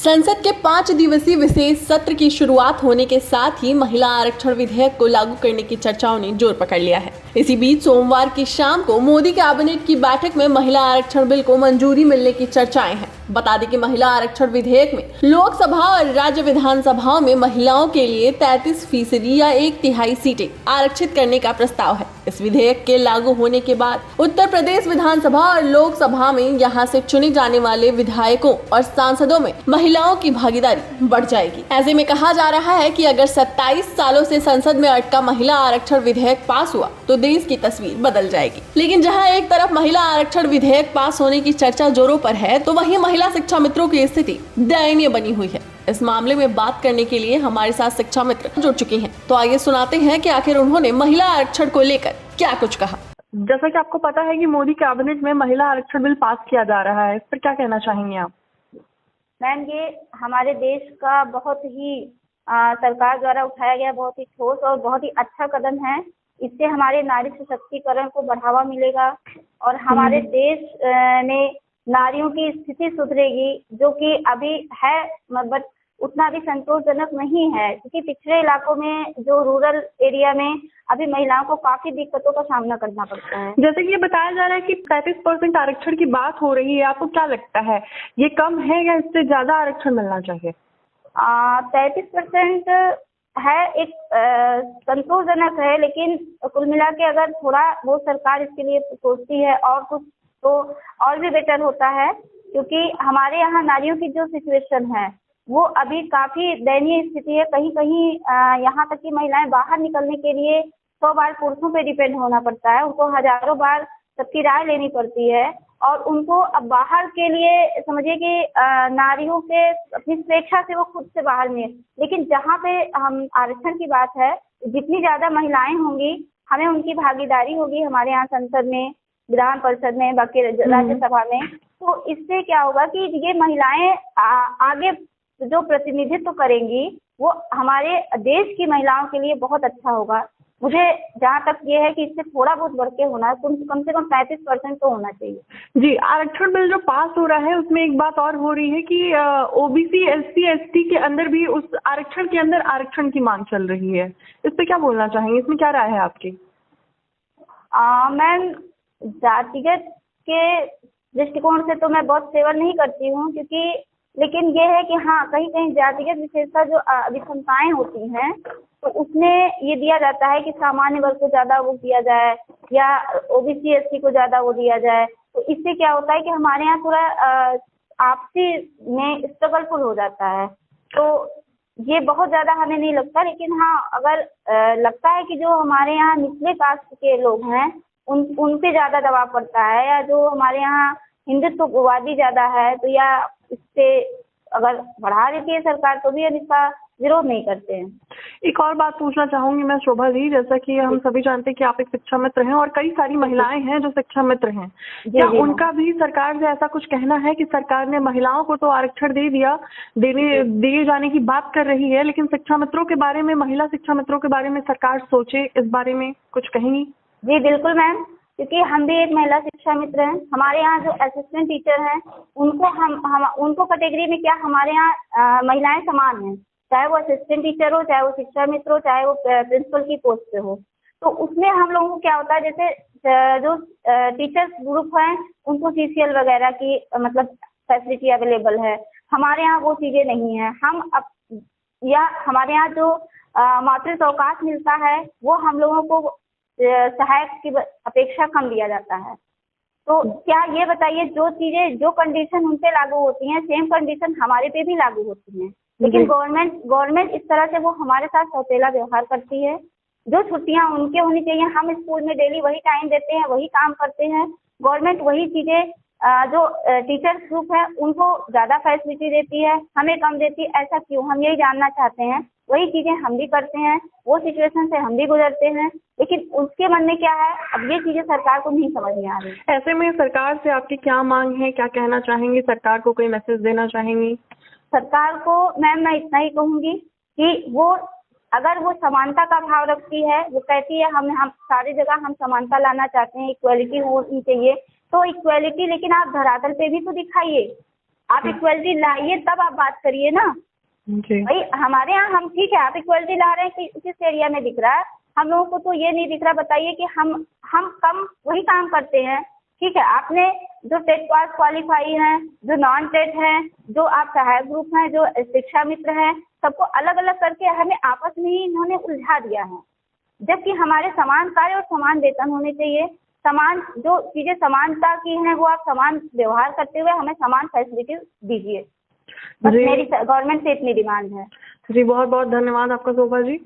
संसद के 5 दिवसीय विशेष सत्र की शुरुआत होने के साथ ही महिला आरक्षण विधेयक को लागू करने की चर्चाओं ने जोर पकड़ लिया है। इसी बीच सोमवार की शाम को मोदी कैबिनेट की बैठक में महिला आरक्षण बिल को मंजूरी मिलने की चर्चाएं हैं। बता दें कि महिला आरक्षण विधेयक में लोकसभा और राज्य विधानसभाओं में महिलाओं के लिए 33% या 1/3 सीटें आरक्षित करने का प्रस्ताव है। इस विधेयक के लागू होने के बाद उत्तर प्रदेश विधानसभा और लोकसभा में यहां से चुने जाने वाले विधायकों और सांसदों में महिलाओं की भागीदारी बढ़ जाएगी। ऐसे में कहा जा रहा है कि अगर 27 सालों से संसद में अटका महिला आरक्षण विधेयक पास हुआ तो देश की तस्वीर बदल जाएगी। लेकिन जहां एक तरफ महिला आरक्षण विधेयक पास होने की चर्चा जोरों पर है, तो वहीं महिला शिक्षा मित्रों की स्थिति दयनीय बनी हुई है। इस मामले में बात करने के लिए हमारे साथ शिक्षा मित्र जुड़ चुके हैं, तो आइए सुनाते हैं कि आखिर उन्होंने महिला आरक्षण को लेकर क्या कुछ कहा। जैसा कि आपको पता है कि मोदी कैबिनेट में महिला आरक्षण बिल पास किया जा रहा है, इस पर क्या कहना चाहेंगे आप? मैम, ये हमारे देश का बहुत ही सरकार द्वारा उठाया गया बहुत ही ठोस और बहुत ही अच्छा कदम है। इससे हमारे नारी सशक्तिकरण को बढ़ावा मिलेगा और हमारे देश में नारियों की स्थिति सुधरेगी, जो कि अभी है बट उतना भी संतोषजनक नहीं है, क्योंकि पिछड़े इलाकों में जो रूरल एरिया में अभी महिलाओं को काफी दिक्कतों का सामना करना पड़ता है। जैसे कि ये बताया जा रहा है कि 35% आरक्षण की बात हो रही है, आपको क्या लगता है ये कम है या इससे ज्यादा आरक्षण मिलना चाहिए? 33% है, एक संतोषजनक है, लेकिन कुल मिला के अगर थोड़ा वो सरकार इसके लिए सोचती है और कुछ तो और भी बेटर होता है, क्योंकि हमारे यहाँ नारियों की जो सिचुएशन है वो अभी काफी दयनीय स्थिति है। कहीं कहीं यहाँ तक कि महिलाएं बाहर निकलने के लिए 100 बार पुरुषों पे डिपेंड होना पड़ता है, उनको हजारों बार सबकी राय लेनी पड़ती है और उनको अब बाहर के लिए समझिए कि नारियों के अपनी स्वेच्छा से वो खुद से बाहर में। लेकिन जहाँ पे हम आरक्षण की बात है, जितनी ज्यादा महिलाएं होंगी, हमें उनकी भागीदारी होगी हमारे यहाँ संसद में, विधान परिषद में, बाकी राज्यसभा में, तो इससे क्या होगा कि ये महिलाएं आगे जो प्रतिनिधित्व करेंगी वो हमारे देश की महिलाओं के लिए बहुत अच्छा होगा। मुझे जहाँ तक ये है कि इससे थोड़ा बहुत बढ़ के होना, कम से कम 35% तो होना चाहिए। जी, आरक्षण बिल जो पास हो रहा है उसमें एक बात और हो रही है कि ओबीसी एससी एसटी के अंदर भी उस आरक्षण के अंदर आरक्षण की मांग चल रही है, इस पे क्या बोलना चाहेंगे? इसमें क्या राय है आपकी? मैम, जातिगत के दृष्टिकोण से तो मैं बहुत फेवर नहीं करती हूँ, क्योंकि लेकिन ये है कि हाँ, कहीं कहीं जातिगत विशेषता जो विषमताएं होती हैं तो उसमें ये दिया जाता है कि सामान्य वर्ग को ज्यादा वो दिया जाए या ओबीसी एससी को ज्यादा वो दिया जाए। तो इससे क्या होता है कि हमारे यहाँ थोड़ा आपसी में स्ट्रगलफुल हो जाता है। तो ये बहुत ज्यादा हमें नहीं लगता, लेकिन हाँ, अगर लगता है कि जो हमारे यहाँ निचले कास्ट के लोग हैं उन पे ज्यादा दबाव पड़ता है, या जो हमारे यहाँ हिंदुत्ववादी ज्यादा है, तो या इससे अगर बढ़ा देती है सरकार तो भी हम इसका विरोध नहीं करते हैं। एक और बात पूछना चाहूंगी मैं शोभा जी, जैसा कि हम सभी जानते हैं कि आप एक शिक्षा मित्र हैं और कई सारी महिलाएं हैं जो शिक्षा मित्र हैं, क्या उनका भी सरकार से ऐसा कुछ कहना है कि सरकार ने महिलाओं को तो आरक्षण दे दिया, दिए जाने की बात कर रही है, लेकिन शिक्षा मित्रों के बारे में, महिला शिक्षा मित्रों के बारे में सरकार सोचे, इस बारे में कुछ कहेंगी? जी बिल्कुल मैम, क्योंकि हम भी एक महिला शिक्षा मित्र हैं। हमारे यहाँ जो असिस्टेंट टीचर हैं उनको हम उनको कैटेगरी में क्या हमारे यहाँ महिलाएं समान हैं, चाहे वो असिस्टेंट टीचर हो, चाहे वो शिक्षा मित्र हो, चाहे वो प्रिंसिपल की पोस्ट पे हो। तो उसमें हम लोगों को क्या होता है, जैसे जो टीचर्स ग्रुप हैं उनको सीसीएल वगैरह की मतलब फैसिलिटी अवेलेबल है, हमारे यहाँ वो चीजें नहीं है। या हमारे यहाँ जो मातृत्व अवकाश मिलता है वो हम लोगों को सहायक की अपेक्षा कम दिया जाता है। तो क्या ये बताइए, जो चीजें जो कंडीशन उन पे लागू होती हैं सेम कंडीशन हमारे पे भी लागू होती हैं, लेकिन गवर्नमेंट इस तरह से वो हमारे साथ सौतेला व्यवहार करती है। जो छुट्टियां उनके होनी चाहिए, हम स्कूल में डेली वही टाइम देते हैं, वही काम करते हैं, गवर्नमेंट वही चीजें जो टीचर्स ग्रुप है उनको ज्यादा फैसिलिटी देती है, हमें कम देती है। ऐसा क्यों, हम यही जानना चाहते हैं। वही चीजें हम भी करते हैं, वो सिचुएशन से हम भी गुजरते हैं, लेकिन उसके मन में क्या है, अब ये चीजें सरकार को नहीं समझ में आ रही। ऐसे में सरकार से आपकी क्या मांग है, क्या कहना चाहेंगी? सरकार को कोई मैसेज देना चाहेंगी? सरकार को मैम मैं इतना ही कहूंगी कि वो अगर वो समानता का भाव रखती है, वो कहती है हम सारी जगह हम समानता लाना चाहते हैं, इक्वालिटी होनी चाहिए, तो इक्वालिटी लेकिन आप धरातल पे भी तो दिखाइए। आप इक्वलिटी लाइए तब आप बात करिए ना। जी भाई हमारे यहाँ हम ठीक है, आप इक्वलिटी ला रहे हैं कि किस एरिया में दिख रहा है, हम लोगों को तो ये नहीं दिख रहा। बताइए कि हम कम वही काम करते हैं, ठीक है। आपने जो टेट पास क्वालिफाई हैं, जो नॉन टेट हैं, जो आप सहायक ग्रुप हैं, जो शिक्षा मित्र हैं, सबको अलग अलग करके हमें आपस में ही इन्होंने उलझा दिया है। जबकि हमारे समान कार्य और समान वेतन होने चाहिए। समान जो चीजें समानता की हैं वो आप समान व्यवहार करते हुए हमें समान फैसिलिटी दीजिए। बस जी। मेरी गवर्नमेंट से इतनी डिमांड है। जी बहुत बहुत धन्यवाद आपका शोभा जी।